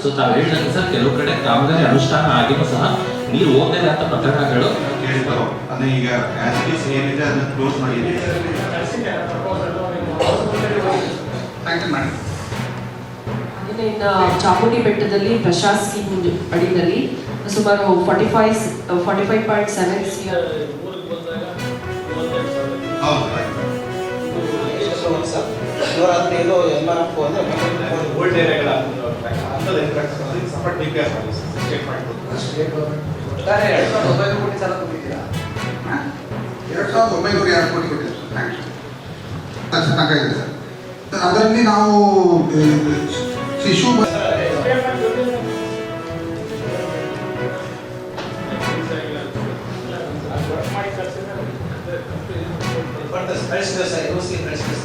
So ತಾವು ಹೇಳಿದಂಗೆ sir ಕೆಲವು ಕಡೆ ಕಾಮಗಾರಿ ಅನುಷ್ಠಾನ ಆಗಿನೂ ಸಹ ನೀರು ಹೋಗದೇ ಅಂತ ಪ್ರಕರಣಗಳು ಕೇಳ್ತಾರೋ ಅದನ್ನ ಈಗ ಆಸ್ ಏನಿದೆ ಅದನ್ನ ಕ್ಲೋಸ್ ಮಾಡಿದ್ದೀವಿ. ಇನ್ನು ಚಾಮುಂಡಿ ಬೆಟ್ಟದಲ್ಲಿ ಪ್ರಶಾಂತ್ ಸ್ಕೀಮ್ ಅಡಿಯಲ್ಲಿ ಸುಮಾರು 45.7 ಶಿವರಾತ್ರಿಯಲ್ಲೂ MRF ಓಲ್ಡ್ ಏರಿಯಾಗಳ ಸಪೋರ್ಟ್ DPR ಸ್ಟೇಟ್ ಮಾಡ್ಬೋದು. 2,900 ಕೋಟಿ ಸಾಲ ಕೊಟ್ಟಿದ್ದೀರಾ? 2,902 ಕೋಟಿ ಕೊಟ್ಟಿದ್ದಾರೆ ಸರ್. ತನಕ ಇದೆ ಸರ್. ಅದರಲ್ಲಿ ನಾವು ಶಿಶು ಕಳಿಸಿದೆ ಸರ್, ಕಳಿಸಿದೆ.